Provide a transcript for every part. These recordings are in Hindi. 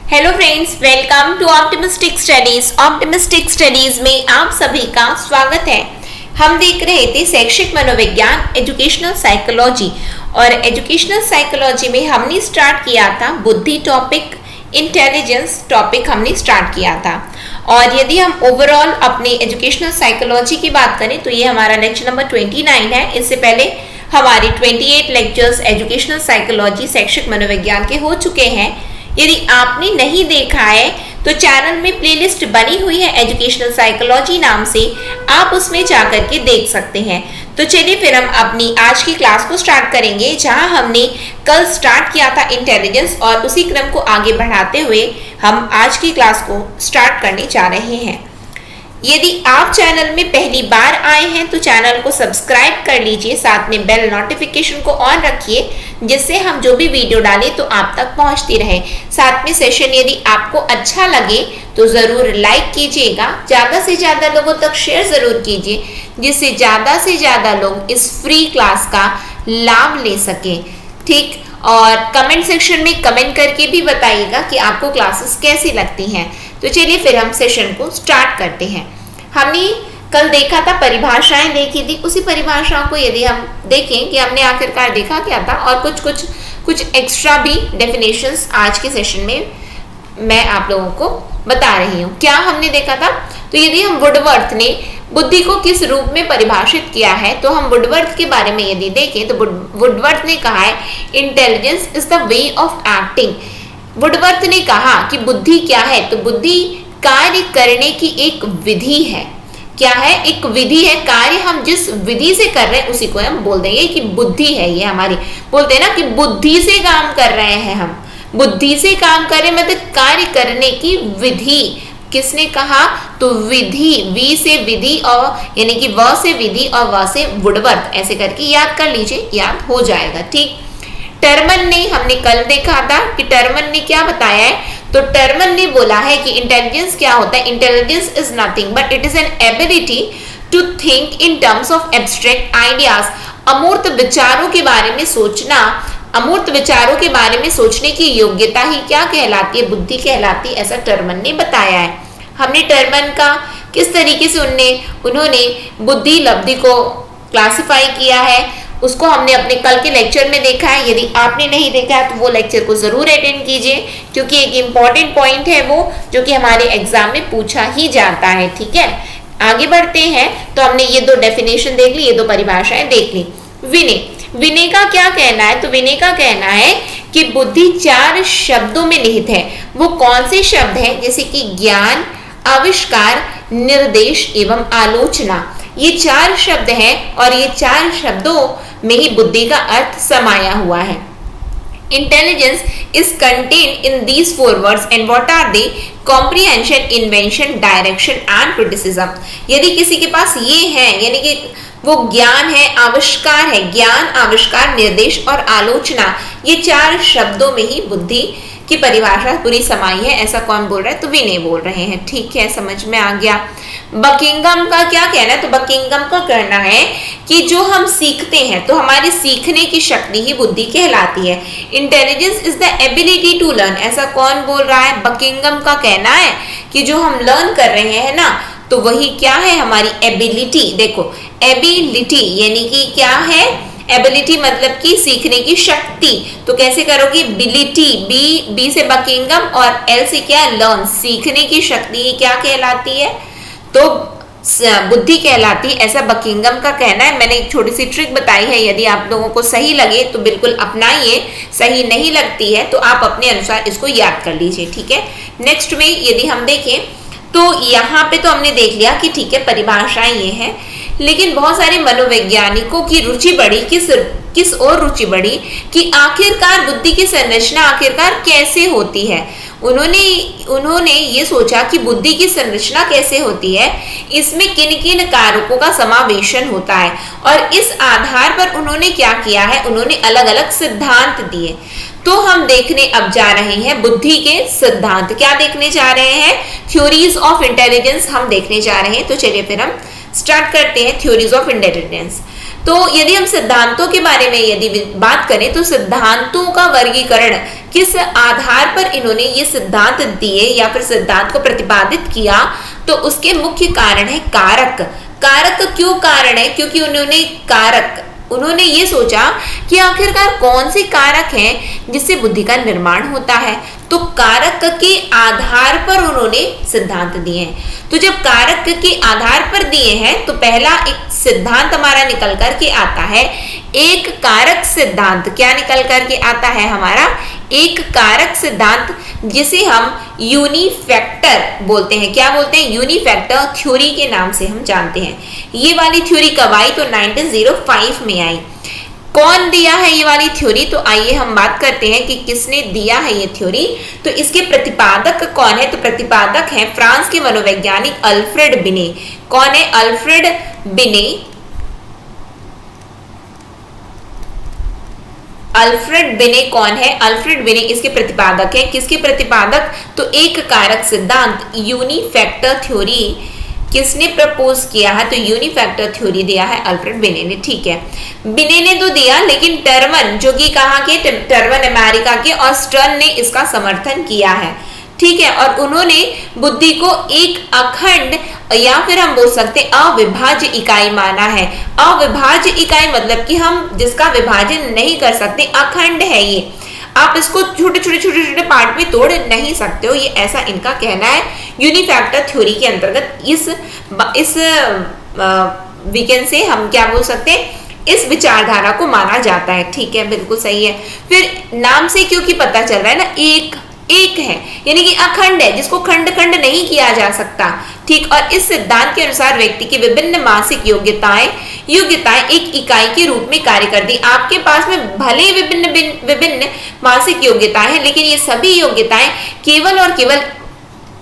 Hello friends, welcome to optimistic studies. Optimistic studies में आप सभी का स्वागत है। हम देख रहे थे शैक्षिक मनोविज्ञान, एजुकेशनल साइकोलॉजी, और एजुकेशनल साइकोलॉजी में हमने स्टार्ट किया था बुद्धि टॉपिक, इंटेलिजेंस टॉपिक हमने स्टार्ट किया था। और यदि हम ओवरऑल अपनी एजुकेशनल साइकोलॉजी की बात करें तो ये हमारा लेक्चर नंबर 29 है। इससे पहले हमारे 28 लेक्चर्स एजुकेशनल साइकोलॉजी शैक्षिक मनोविज्ञान के हो चुके हैं। यदि आपने नहीं देखा है तो चैनल में प्लेलिस्ट बनी हुई है एजुकेशनल साइकोलॉजी नाम से, आप उसमें जाकर के देख सकते हैं। तो चलिए फिर हम अपनी आज की क्लास को स्टार्ट करेंगे, जहां हमने कल स्टार्ट किया था इंटेलिजेंस, और उसी क्रम को आगे बढ़ाते हुए हम आज की क्लास को स्टार्ट करने जा रहे हैं। यदि आप चैनल में पहली बार आए हैं तो चैनल को सब्सक्राइब कर लीजिए, साथ में बेल नोटिफिकेशन को ऑन रखिए, जिससे हम जो भी वीडियो डालें तो आप तक पहुंचती रहे। साथ में सेशन यदि आपको अच्छा लगे तो ज़रूर लाइक कीजिएगा, ज़्यादा से ज़्यादा लोगों तक शेयर ज़रूर कीजिए, जिससे ज़्यादा से ज़्यादा लोग इस फ्री क्लास का लाभ ले सकें। ठीक, और कमेंट सेक्शन में कमेंट करके भी बताइएगा कि आपको क्लासेस कैसी लगती हैं। तो चलिए फिर हम सेशन को स्टार्ट करते हैं। हमने कल देखा था, परिभाषाएं देखी थी। उसी परिभाषाओं को यदि हम देखें कि हमने आखिरकार देखा क्या था, और कुछ एक्स्ट्रा भी डेफिनेशंस आज के सेशन में मैं आप लोगों को बता रही हूँ। क्या हमने देखा था, तो यदि हम वुडवर्थ ने बुद्धि को किस रूप में परिभाषित किया है, तो हम वुडवर्थ के बारे में यदि देखें तो वुडवर्थ ने कहा है intelligence is the way of acting. Woodworth ने कहा कि बुद्धि क्या है, तो बुद्धि कार्य करने की एक विधि है। क्या है? एक विधि है। कार्य हम जिस विधि से कर रहे हैं उसी को हम बोल देंगे कि बुद्धि है। ये हमारी बोलते हैं ना कि बुद्धि से काम कर रहे हैं, हम बुद्धि से काम करें मतलब कार्य करने की विधि। किसने कहा? तो विधि, वी से विधि, और यानी कि व से विधि और व से वुडवर्थ, ऐसे करके याद कर लीजिए, याद हो जाएगा। ठीक, टर्मन ने, हमने कल देखा था कि टर्मन ने क्या बताया है, तो टर्मन ने बोला है कि इंटेलिजेंस क्या होता है। Intelligence is nothing but it is an ability to think in terms of abstract ideas. अमूर्त विचारों के बारे में सोचना, अमूर्त विचारों के बारे में सोचने की योग्यता ही क्या कहलाती है? बुद्धि कहलाती है, ऐसा टर्मन ने बताया है। हमने टर्मन का किस तरीके से उन्होंने बुद्धि लब्धि को क्लासिफाई किया है, उसको हमने अपने कल के लेक्चर में देखा है। यदि आपने नहीं देखा है तो वो लेक्चर को जरूर अटेंड कीजिए, क्योंकि एक इम्पॉर्टेंट पॉइंट है वो, जो कि हमारे एग्जाम में पूछा ही जाता है। ठीक है, आगे बढ़ते हैं। तो हमने ये दो डेफिनेशन देख ली, ये दो परिभाषाएं देख ली। विनय का क्या कहना है, तो विनय का कहना है कि बुद्धि 4 शब्दों में निहित है। वो कौन से शब्द हैं? जैसे कि ज्ञान, आविष्कार, निर्देश एवं आलोचना। ये 4 शब्द हैं, और ये 4 शब्दों में ही बुद्धि का अर्थ समाया हुआ है। Intelligence is contained in these 4 words and what are they? Comprehension, invention, direction and criticism. यदि किसी के पास ये है, यानी कि वो ज्ञान है, आविष्कार है, ज्ञान, आविष्कार, निर्देश और आलोचना, ये 4 शब्दों में ही बुद्धि की परिभाषा पूरी समाई है। ऐसा कौन बोल रहा है? तो विनय बोल रहे हैं। ठीक है, समझ में आ गया। बकिंघम का क्या कहना है, तो बकिंघम का कहना है कि जो हम सीखते हैं तो हमारी सीखने की शक्ति ही बुद्धि कहलाती है। Intelligence is the ability to learn. ऐसा कौन बोल रहा है? बकिंघम का कहना है कि जो हम लर्न कर रहे हैं ना, तो वही क्या है? हमारी एबिलिटी। देखो, एबिलिटी यानी कि क्या है? एबिलिटी मतलब कि सीखने की शक्ति। तो कैसे करोगे? बिलिटी, बी से बकिंघम और एल से क्या? लर्न, सीखने की शक्ति क्या कहलाती है? तो बुद्धि कहलाती है, ऐसा बकिंघम का कहना है। मैंने एक छोटी सी ट्रिक बताई है, यदि आप लोगों को सही लगे तो बिल्कुल अपनाइए, सही नहीं लगती है तो आप अपने अनुसार इसको याद कर लीजिए। ठीक है, नेक्स्ट में यदि हम देखें तो यहाँ पे तो हमने देख लिया कि ठीक है परिभाषाएं ये हैं, लेकिन बहुत सारे मनोवैज्ञानिकों की रुचि बढ़ी, किस और रुचि बढ़ी कि आखिरकार बुद्धि की संरचना आखिरकार कैसे होती है। उन्होंने ये सोचा कि बुद्धि की संरचना कैसे होती है, इसमें किन किन कारकों का समावेशन होता है, और इस आधार पर उन्होंने क्या किया है, उन्होंने अलग अलग सिद्धांत दिए। तो हम देखने अब जा रहे हैं बुद्धि के सिद्धांत। क्या देखने जा रहे हैं? थ्योरीज ऑफ इंटेलिजेंस हम देखने जा रहे हैं। तो चलिए फिर हम स्टार्ट करते हैं थ्योरीज ऑफ इंटेलिजेंस। तो यदि हम सिद्धांतों के बारे में यदि बात करें तो सिद्धांतों का वर्गीकरण किस आधार पर इन्होंने ये सिद्धांत दिए या फिर सिद्धांत को प्रतिपादित किया, तो उसके मुख्य कारण है कारक। कारक क्यों कारण है? क्योंकि उन्होंने ये सोचा कि आखिरकार कौन से कारक हैं जिससे बुद्धि का निर्माण होता है, तो कारक के आधार पर उन्होंने सिद्धांत दिए हैं। तो जब कारक के आधार पर दिए हैं तो पहला एक सिद्धांत हमारा निकल करके आता है, एक कारक सिद्धांत। क्या निकल करके आता है हमारा? एक कारक सिद्धांत, जिसे हम यूनिफैक्टर बोलते हैं। क्या बोलते हैं? यूनिफैक्टर थ्योरी के नाम से हम जानते हैं। ये वाली थ्योरी कब आई? तो 1905 में आई। कौन दिया है ये वाली थ्योरी? तो आइए हम बात करते हैं कि किसने दिया है ये थ्योरी। तो इसके प्रतिपादक कौन है? तो प्रतिपादक है फ्रांस के मनोवैज्ञानिक अल्फ्रेड बिने। कौन है? अल्फ्रेड बिने। अल्फ्रेड बिने कौन है? अल्फ्रेड बिने इसके प्रतिपादक है। किसके प्रतिपादक? तो एक कारक सिद्धांत यूनिफैक्टर थ्योरी किसने प्रपोज किया है? तो यूनिफैक्टर थ्योरी दिया है अल्फ्रेड बिने ने। ठीक है, बिने ने तो दिया, लेकिन टर्मन, जो कि कहाँ के? टर्मन अमेरिका के, और स्टर्न ने इसका समर्थन किया है। ठीक है, और उन्होंने बुद्धि को एक अखंड या फिर हम बोल सकते अविभाज्य इकाई माना है। अविभाज्य इकाई मतलब कि हम जिसका विभाजन नहीं कर सकते, अखंड है ये। आप इसको छोटे छोटे पार्ट में तोड़ नहीं सकते हो, ये ऐसा इनका कहना है। यूनिफैक्टर थ्योरी के अंतर्गत इस वीकेंड से हम क्या बोल सकते हैं, इस विचारधारा को माना जाता है। ठीक है, बिल्कुल सही है। फिर नाम से क्योंकि पता चल रहा है ना, एक है, यानी कि अखंड है, जिसको खंड खंड नहीं किया जा सकता। ठीक, और इस सिद्धांत के अनुसार व्यक्ति की विभिन्न मानसिक योग्यताएं एक इकाई के रूप में कार्य करती। आपके पास में भले विभिन्न मानसिक योग्यताएं हैं, लेकिन ये सभी योग्यताएं केवल और केवल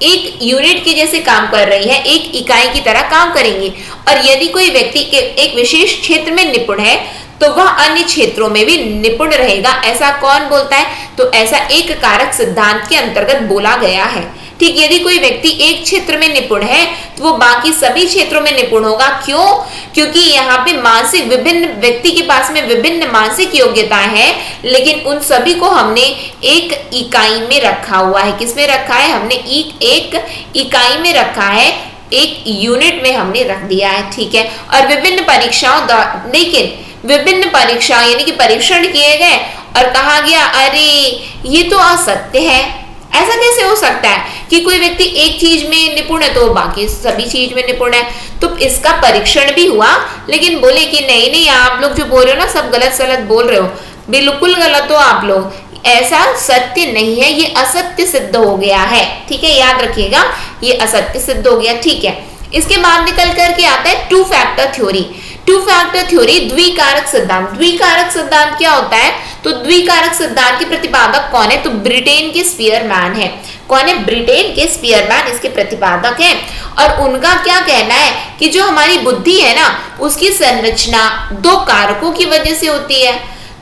एक यूनिट के जैसे काम कर रही है, एक इकाई की तरह काम करेंगी। और यदि कोई व्यक्ति के एक विशेष क्षेत्र में निपुण है तो वह अन्य क्षेत्रों में भी निपुण रहेगा। ऐसा कौन बोलता है? तो ऐसा एक कारक सिद्धांत के अंतर्गत बोला गया है। ठीक, यदि कोई व्यक्ति एक क्षेत्र में निपुण है तो वो बाकी सभी क्षेत्रों में निपुण होगा। क्यों? क्योंकि यहाँ पे व्यक्ति के पास में विभिन्न मानसिक योग्यताएं हैं, लेकिन उन सभी को हमने एक इकाई में रखा हुआ है। किस में रखा है? हमने एक इकाई में रखा है, एक यूनिट में हमने रख दिया है। ठीक है, और विभिन्न परीक्षा यानी कि परीक्षण किए गए और कहा गया अरे ये तो असत्य है। ऐसा कैसे हो सकता है कि कोई व्यक्ति एक चीज में निपुण है तो बाकी सभी चीज में निपुण है? तो इसका परीक्षण भी हुआ, लेकिन बोले कि नहीं आप लोग जो बोल रहे हो ना, सब गलत सलत बोल रहे हो, बिल्कुल गलत हो आप लोग, ऐसा सत्य नहीं है, ये असत्य सिद्ध हो गया है। ठीक है, याद रखिएगा, ये असत्य सिद्ध हो गया। ठीक है, इसके बाद निकल करके आता है two factor theory. Two factor theory, द्विकारक सिद्धांत। द्विकारक सिद्धांत क्या होता है? तो द्विकारक सिद्धांत के प्रतिपादक कौन है? तो ब्रिटेन के स्पीयरमैन है। कौन है? ब्रिटेन के स्पीयरमैन इसके प्रतिपादक हैं। और उनका क्या कहना है कि जो हमारी बुद्धि है ना, उसकी संरचना दो कारकों की वजह से होती है।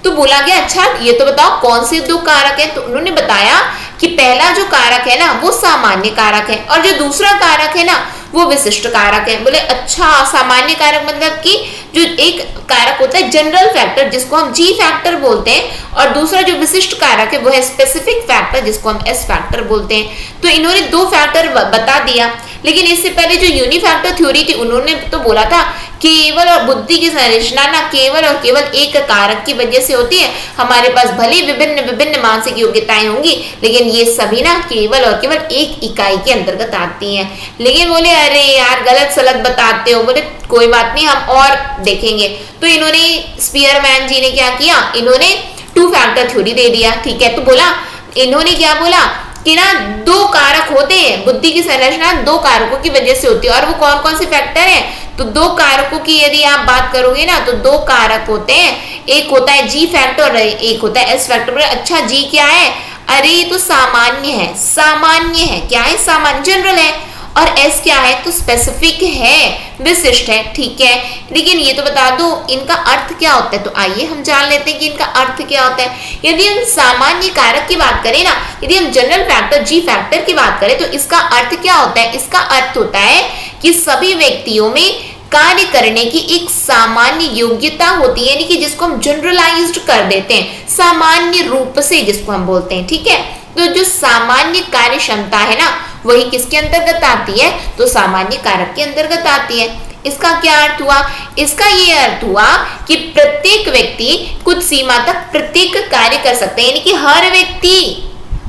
तो बोला गया अच्छा ये तो बताओ कौन से दो कारक है? तो उन्होंने बताया कि पहला जो कारक है ना वो सामान्य कारक है, और जो दूसरा कारक है ना वो विशिष्ट कारक है। बोले अच्छा, सामान्य कारक मतलब कि जो एक कारक होता है जनरल फैक्टर, जिसको हम जी फैक्टर बोलते हैं, और दूसरा जो विशिष्ट कारक है वो है स्पेसिफिक फैक्टर, जिसको हम एस फैक्टर बोलते हैं। तो इन्होंने दो फैक्टर बता दिया, लेकिन इससे पहले जो यूनिफैक्टर थ्योरी थी उन्होंने तो बोला था केवल और बुद्धि की संरचना ना केवल और केवल एक कारक की वजह से होती है। हमारे पास भले विभिन्न मानसिक योग्यताएं होंगी, लेकिन ये सभी ना केवल और केवल एक इकाई के अंतर्गत आती हैं। लेकिन बोले अरे यार गलत सलत बताते हो। बोले कोई बात नहीं, हम और देखेंगे। तो इन्होंने स्पीयरमैन जी ने क्या किया? इन्होंने टू फैक्टर थ्योरी दे दिया। ठीक है, तो बोला इन्होंने क्या बोला कि ना दो कारक होते हैं, बुद्धि की संरचना दो कारकों की वजह से होती है। और वो कौन कौन से फैक्टर हैं? तो दो कारकों की यदि आप बात करोगे ना तो दो कारक होते हैं, एक होता है जी फैक्टर और एक होता है एस फैक्टर। अच्छा जी क्या है? अरे ये तो सामान्य है। सामान्य है क्या है? सामान्य जनरल है। और एस क्या है? तो स्पेसिफिक है, विशिष्ट है। ठीक है, लेकिन ये तो बता दो इनका अर्थ क्या होता है। तो आइए हम जान लेते हैं कि इनका अर्थ क्या होता है। यदि हम सामान्य कारक की बात करें ना, यदि हम जनरल फैक्टर जी फैक्टर की बात करें तो इसका अर्थ क्या होता है? इसका अर्थ होता है कि सभी व्यक्तियों में कार्य करने की एक सामान्य योग्यता होती है, यानी कि जिसको हम जनरलाइज्ड कर देते हैं, सामान्य रूप से जिसको हम बोलते हैं। ठीक है, तो जो सामान्य कार्य क्षमता है ना, वही किसके अंतर्गत आती है? तो सामान्य कारक के अंतर्गत आती है। इसका क्या अर्थ हुआ? इसका ये अर्थ हुआ कि प्रत्येक व्यक्ति कुछ सीमा तक प्रत्येक कार्य कर सकते हैं, यानी कि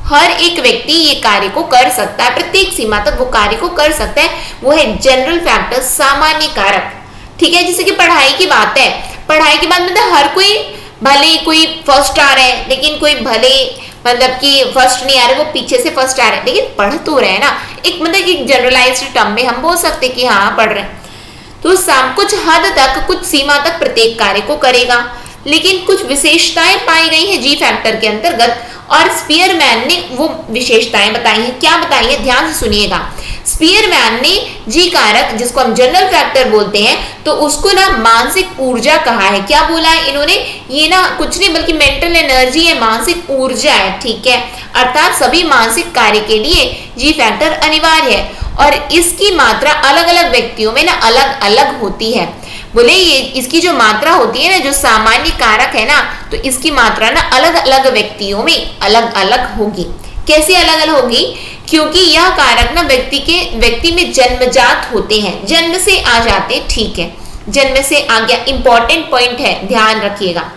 हर एक व्यक्ति ये कार्य को कर सकता है, प्रत्येक सीमा तक वो कार्य को कर सकता है। वो है जनरल फैक्टर, सामान्य कारक। ठीक है, जैसे कि पढ़ाई की बात है, पढ़ाई की बात मतलब हर कोई, भले कोई फर्स्ट आ रहा है लेकिन कोई भले मतलब कि फर्स्ट नहीं आ रहे, वो पीछे से फर्स्ट आ रहे हैं, लेकिन पढ़ तो रहे हैं ना। एक मतलब एक जनरलाइज्ड टर्म में हम बोल सकते कि हाँ पढ़ रहे हैं। तो कुछ हद तक, कुछ सीमा तक प्रत्येक कार्य को करेगा, लेकिन कुछ विशेषताएं पाई गई हैं जी फैक्टर के अंतर्गत, और स्पीयरमैन ने वो विशेषताएं बताई हैं। क्या बताई है? ध्यान से सुनिएगा। स्पीयरमैन ने जी कारक, जिसको हम जनरल फैक्टर बोलते हैं, तो उसको ना मानसिक ऊर्जा कहा है। क्या बोला है इन्होंने? ये ना कुछ नहीं बल्कि मेंटल एनर्जी है, मानसिक ऊर्जा है। ठीक है, अर्थात सभी मानसिक कार्य के लिए जी फैक्टर अनिवार्य है, और इसकी मात्रा अलग अलग व्यक्तियों में ना अलग अलग होती है। बोले ये इसकी जो मात्रा होती है ना, जो सामान्य कारक है ना, तो इसकी मात्रा ना अलग अलग व्यक्तियों में अलग अलग होगी। कैसे अलग अलग होगी? क्योंकि यह कारक ना व्यक्ति में जन्मजात होते हैं, जन्म से आ जाते हैं। ठीक है, जन्म से आ गया, इंपॉर्टेंट पॉइंट है, ध्यान रखिएगा।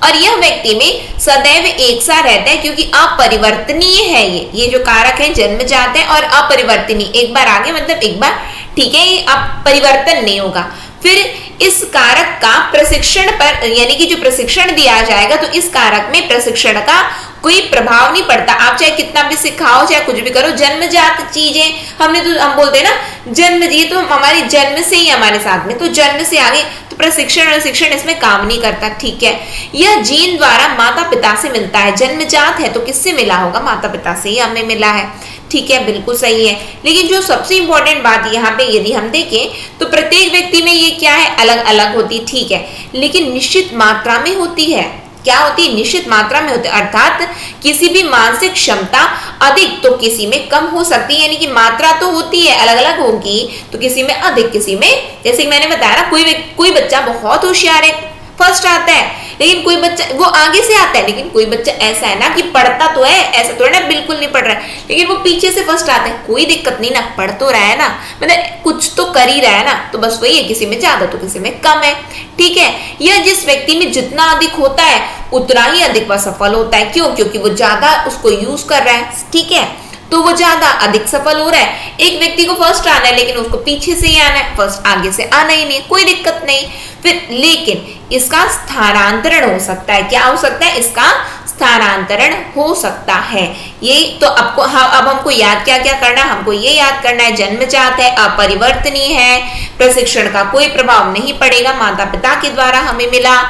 और यह व्यक्ति में सदैव एक सा रहता है, क्योंकि अपरिवर्तनीय है। ये जो कारक है जन्मजात है और अपरिवर्तनीय, एक बार आगे मतलब एक बार, ठीक है, ये अब परिवर्तन नहीं होगा। फिर इस कारक का प्रशिक्षण पर, यानी कि जो प्रशिक्षण दिया जाएगा, तो इस कारक में प्रशिक्षण का कोई प्रभाव नहीं पड़ता। आप चाहे कितना भी सिखाओ, चाहे कुछ भी करो, जन्मजात चीजें हम बोलते हैं ना जन्म, ये तो हमारे जन्म से ही हमारे साथ में, तो जन्म से आगे तो प्रशिक्षण और शिक्षण इसमें काम नहीं करता। ठीक है, यह जीन द्वारा माता पिता से मिलता है, जन्मजात है तो किससे मिला होगा? माता पिता से ही हमें मिला है। ठीक है, बिल्कुल सही है। लेकिन जो सबसे इंपॉर्टेंट बात यहाँ पे यदि हम देखें, तो प्रत्येक व्यक्ति में ये क्या है? अलग अलग होती है। ठीक है, लेकिन निश्चित मात्रा में होती है। क्या होती है? निश्चित मात्रा में होती है, अर्थात किसी भी मानसिक क्षमता अधिक तो किसी में कम हो सकती है, यानी कि मात्रा तो होती है, अलग अलग होगी, तो किसी में अधिक, किसी में, जैसे कि मैंने बताया ना, कोई बच्चा बहुत होशियार है, फर्स्ट आता है, लेकिन कोई बच्चा वो आगे से आता है, लेकिन कोई बच्चा ऐसा है ना कि पढ़ता तो है, ऐसा तो है ना बिल्कुल नहीं पढ़ रहा है, लेकिन वो पीछे से फर्स्ट आता है, कोई दिक्कत नहीं ना, पढ़ तो रहा है ना, मतलब कुछ तो कर ही रहा है ना, तो बस वही है, किसी में ज्यादा तो किसी में कम है। ठीक है, यह जिस व्यक्ति में जितना अधिक होता है उतना ही अधिक वह सफल होता है। क्यों? क्योंकि वो ज्यादा उसको यूज कर रहा है। ठीक है, तो वो ज्यादा अधिक सफल हो रहा है। एक व्यक्ति को फर्स्ट आना है, लेकिन उसको पीछे से ही आना है, फर्स्ट आगे से आना ही नहीं, कोई दिक्कत नहीं। फिर लेकिन इसका स्थानांतरण हो सकता है। क्या हो सकता है? इसका स्थानांतरण हो सकता है। ये तो आपको, हाँ, अब हमको याद क्या क्या करना है? हमको ये याद करना है, जन्मजात है, अपरिवर्तनीय है, प्रशिक्षण का कोई प्रभाव नहीं पड़ेगा, माता पिता के द्वारा हमें मिला।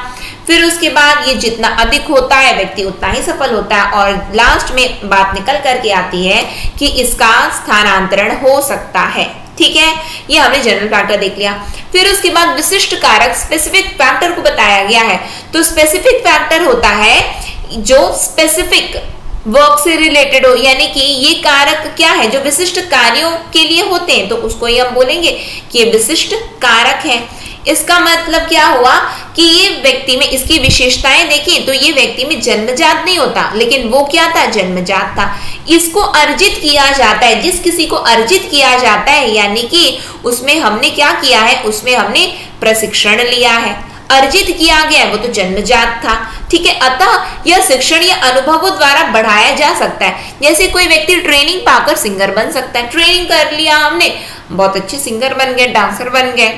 फिर उसके बाद ये जितना अधिक होता है व्यक्ति उतना ही सफल होता है, और लास्ट में बात निकल करके आती है कि इसका स्थानांतरण हो सकता है। ठीक है, ये हमने जनरल फैक्टर देख लिया। फिर उसके बाद विशिष्ट कारक, स्पेसिफिक फैक्टर को बताया गया है। तो स्पेसिफिक फैक्टर होता है जो स्पेसिफिक वर्क से रिलेटेड हो, यानी कि ये कारक क्या है? जो विशिष्ट कार्यों के लिए होते हैं, तो उसको ही हम बोलेंगे कि ये विशिष्ट कारक है। इसका मतलब क्या हुआ कि ये व्यक्ति में इसकी विशेषताएं देखें तो ये व्यक्ति में जन्मजात नहीं होता, लेकिन वो क्या था? जन्मजात था। इसको अर्जित किया जाता है, जिस किसी को अर्जित किया जाता है, यानी कि उसमें हमने क्या किया है? उसमें हमने प्रशिक्षण लिया है, अर्जित किया गया, वो तो जन्मजात था। ठीक है, अतः यह शिक्षण या अनुभवों द्वारा बढ़ाया जा सकता है। जैसे कोई व्यक्ति ट्रेनिंग पाकर सिंगर बन सकता है, ट्रेनिंग कर लिया हमने, बहुत अच्छे सिंगर बन गए, डांसर बन गए।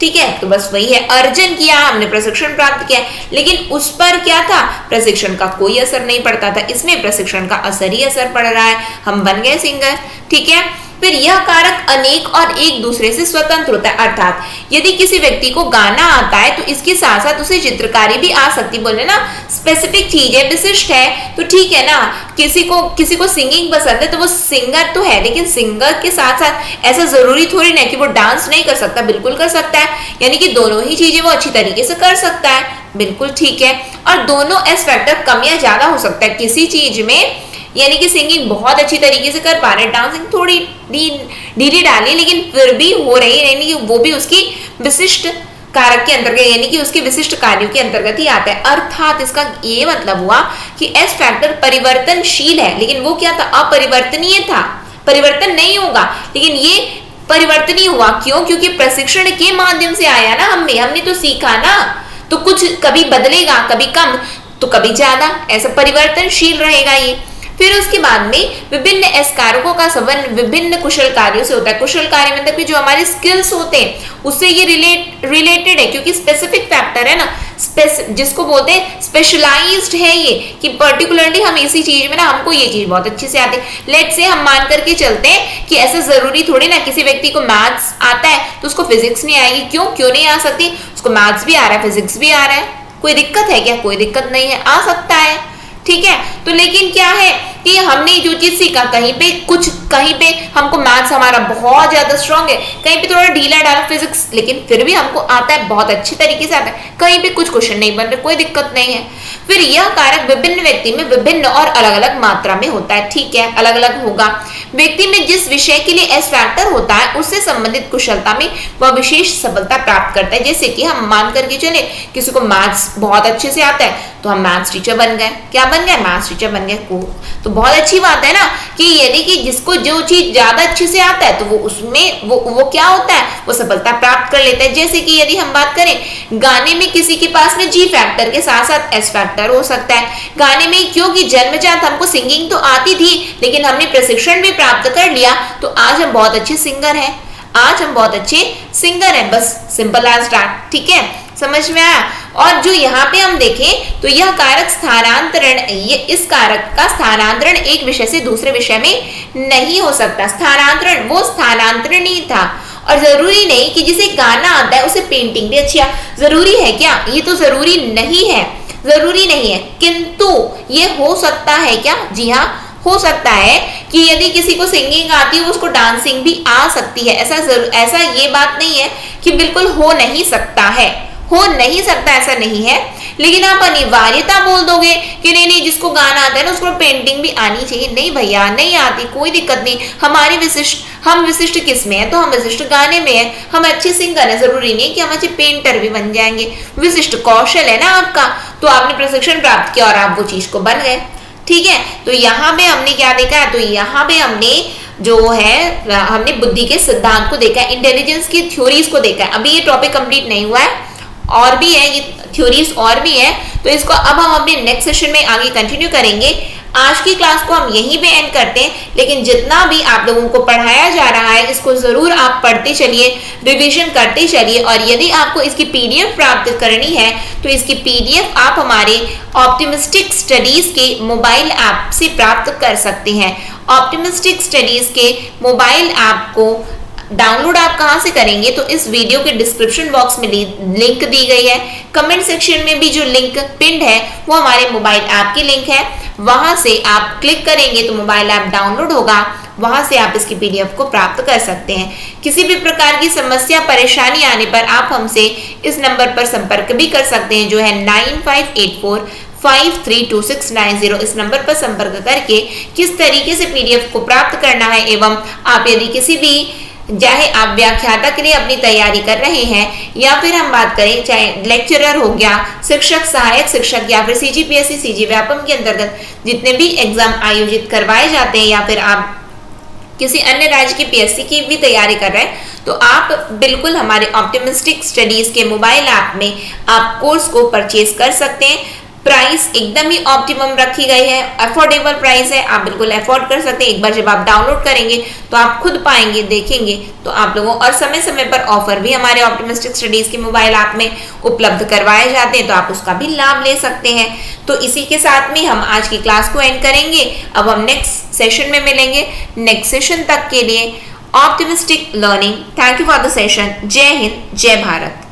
ठीक है, तो बस वही है, अर्जन किया हमने, प्रशिक्षण प्राप्त किया, लेकिन उस पर क्या था? प्रशिक्षण का कोई असर नहीं पड़ता था। इसमें प्रशिक्षण का असर ही असर पड़ रहा है, हम बन गए सिंगर। ठीक है, फिर यह कारक अनेक और एक दूसरे से स्वतंत्र होता है, अर्थात यदि किसी व्यक्ति को गाना आता है तो इसके साथ साथ उसे चित्रकारी भी आ सकती, बोले ना स्पेसिफिक चीज है, विशिष्ट है, तो ठीक है ना। किसी को सिंगिंग पसंद है तो वो सिंगर तो है, लेकिन सिंगर के साथ साथ ऐसा जरूरी थोड़ी ना कि वो डांस नहीं कर सकता, बिल्कुल कर सकता है, यानी कि दोनों ही चीजें वो अच्छी तरीके से कर सकता है, बिल्कुल ठीक है। और दोनों एस फैक्टर कम या ज्यादा हो सकता है किसी चीज में, यानी कि सिंगिंग बहुत अच्छी तरीके से कर पा रहे हैं, डांसिंग थोड़ी ढीली डाली लेकिन फिर भी हो रही है, यानी कि वो भी उसकी विशिष्ट कारक के अंतर्गत यानी कि उसके विशिष्ट कार्यों के अंतर्गत ही आता है। अर्थात इसका ये मतलब हुआ कि एस फैक्टर परिवर्तनशील है, लेकिन वो क्या था, अपरिवर्तनीय था, परिवर्तन नहीं होगा, लेकिन ये परिवर्तनीय हुआ। क्यों? क्योंकि प्रशिक्षण के माध्यम से आया ना, हमने तो सीखा ना, तो कुछ कभी बदलेगा, कभी कम तो कभी ज्यादा, ऐसा परिवर्तनशील रहेगा ये। फिर उसके बाद में विभिन्न एस कारकों का संबंध विभिन्न कुशल कार्यों से होता है। कुशल कार्य मतलब कि जो हमारे स्किल्स होते हैं उससे ये रिलेटेड है, क्योंकि स्पेसिफिक फैक्टर है ना, जिसको बोलते हैं स्पेशलाइज्ड है ये, कि पर्टिकुलरली हम इसी चीज में ना, हमको ये चीज बहुत अच्छे से आती है। लेट्स से हम मान करके चलते हैं कि ऐसा जरूरी थोड़ी ना किसी व्यक्ति को मैथ्स आता है तो उसको फिजिक्स नहीं आएगी। क्यों नहीं आ सकती? उसको मैथ्स भी आ रहा है, फिजिक्स भी आ रहा है, कोई दिक्कत है क्या? कोई दिक्कत नहीं है, आ सकता है, ठीक है। तो लेकिन क्या है कि हमने जो चीज सीखा, कहीं पे हमको मैथ्स हमारा बहुत ज्यादा स्ट्रांग है, कहीं पे थोड़ा ढीला डाला फिजिक्स, लेकिन फिर भी हमको आता है, बहुत अच्छे तरीके से आता है, कहीं पे कुछ क्वेश्चन नहीं बन रहे, कोई दिक्कत नहीं है। फिर यह कारक विभिन्न व्यक्ति में विभिन्न और अलग अलग मात्रा में होता है, ठीक है, अलग अलग होगा। व्यक्ति में जिस विषय के लिए एस फैक्टर होता है उससे संबंधित कुशलता में वह विशेष सफलता प्राप्त करता है। जैसे कि हम मान करके चले किसी को मैथ्स बहुत अच्छे से आता है तो हम मैथ्स टीचर बन गए, क्या बन गए? मैथ्स टीचर बन गए। तो बहुत अच्छी बात है ना, कि यदि कि जिसको जो चीज ज्यादा अच्छे से आता है तो वो उसमें वो क्या होता है, वो सफलता प्राप्त कर लेता है। जैसे कि यदि हम बात करें गाने में, किसी के पास में जी फैक्टर के साथ साथ एस फैक्टर हो सकता है गाने में, क्योंकि जन्मजात हमको सिंगिंग तो आती थी लेकिन हमने प्रशिक्षण भी प्राप्त कर लिया, तो आज हम बहुत अच्छे सिंगर हैं, आज हम बहुत अच्छे सिंगर हैं, बस सिंपल एज दैट, ठीक है, समझ में आया। और जो यहाँ पे हम देखें तो यह कारक स्थानांतरण, ये इस कारक का स्थानांतरण एक विषय से दूसरे विषय में नहीं हो सकता। स्थानांतरण, वो स्थानांतरण ही था। और जरूरी नहीं कि जिसे गाना आता है उसे पेंटिंग भी अच्छी, जरूरी है क्या? ये तो जरूरी नहीं है, जरूरी नहीं है, किंतु ये हो सकता है क्या? जी हाँ, हो सकता है कि यदि किसी को सिंगिंग आती है उसको डांसिंग भी आ सकती है। ऐसा ये बात नहीं है कि बिल्कुल हो नहीं सकता है, हो नहीं सकता, ऐसा नहीं है। लेकिन आप अनिवार्यता बोल दोगे कि नहीं जिसको गाना आता है ना उसको पेंटिंग भी आनी चाहिए, नहीं भैया नहीं आती, कोई दिक्कत नहीं। हम विशिष्ट किस में है? तो हम विशिष्ट गाने में है, हम अच्छे सिंगर है, जरूरी नहीं कि हम अच्छे पेंटर भी बन जाएंगे। विशिष्ट कौशल है ना आपका, तो आपने प्रशिक्षण प्राप्त किया और आप वो चीज को बन गए, ठीक है। तो यहाँ पे हमने क्या देखा है? तो यहाँ पे हमने जो है हमने बुद्धि के सिद्धांत को देखा है, इंटेलिजेंस की थ्योरीज को देखा है। अभी ये टॉपिक कंप्लीट नहीं हुआ है, और भी है ये थ्योरीज, और भी है, तो इसको अब हम अपने नेक्स्ट सेशन में आगे कंटिन्यू करेंगे। आज की क्लास को हम यहीं पे एंड करते हैं, लेकिन जितना भी आप लोगों को पढ़ाया जा रहा है इसको जरूर आप पढ़ते चलिए, रिवीजन करते चलिए। और यदि आपको इसकी पीडीएफ प्राप्त करनी है तो इसकी पीडीएफ आप हमारे ऑप्टिमिस्टिक स्टडीज के मोबाइल ऐप से प्राप्त कर सकते हैं। ऑप्टिमिस्टिक स्टडीज के मोबाइल ऐप को डाउनलोड आप कहां से करेंगे? तो इस वीडियो के डिस्क्रिप्शन बॉक्स में लिंक दी गई है, कमेंट सेक्शन में भी जो लिंक पिंड है वो हमारे मोबाइल ऐप की लिंक है, वहां से आप क्लिक करेंगे तो मोबाइल ऐप डाउनलोड होगा, वहां से आप इसकी पीडीएफ को प्राप्त कर सकते हैं। किसी भी प्रकार की समस्या परेशानी आने पर आप हमसे इस नंबर पर संपर्क भी कर सकते हैं, जो है 9584532690। इस नंबर पर संपर्क करके किस तरीके से पीडीएफ को प्राप्त करना है, एवं आप यदि किसी भी, चाहे आप व्याख्याता के लिए अपनी तैयारी कर रहे हैं या फिर हम बात करें चाहे लेक्चरर हो गया, शिक्षक, सहायक शिक्षक, या फिर सीजीपीएससी, सीजी व्यापम के अंतर्गत जितने भी एग्जाम आयोजित करवाए जाते हैं, या फिर आप किसी अन्य राज्य की पीएससी की भी तैयारी कर रहे हैं, तो आप बिल्कुल हमारे ऑप्टिमिस्टिक स्टडीज के मोबाइल ऐप में आप कोर्स को परचेज कर सकते हैं। प्राइस एकदम ही ऑप्टिमम रखी गई है, अफोर्डेबल प्राइस है, आप बिल्कुल अफोर्ड कर सकते हैं। एक बार जब आप डाउनलोड करेंगे तो आप खुद पाएंगे, देखेंगे तो आप लोगों, और समय समय पर ऑफर भी हमारे ऑप्टिमिस्टिक स्टडीज के मोबाइल ऐप में उपलब्ध करवाए जाते हैं, तो आप उसका भी लाभ ले सकते हैं। तो इसी के साथ में हम आज की क्लास को एंड करेंगे। अब हम नेक्स्ट सेशन में मिलेंगे। नेक्स्ट सेशन तक के लिए optimistic learning, thank you for the session. जय हिंद, जय भारत।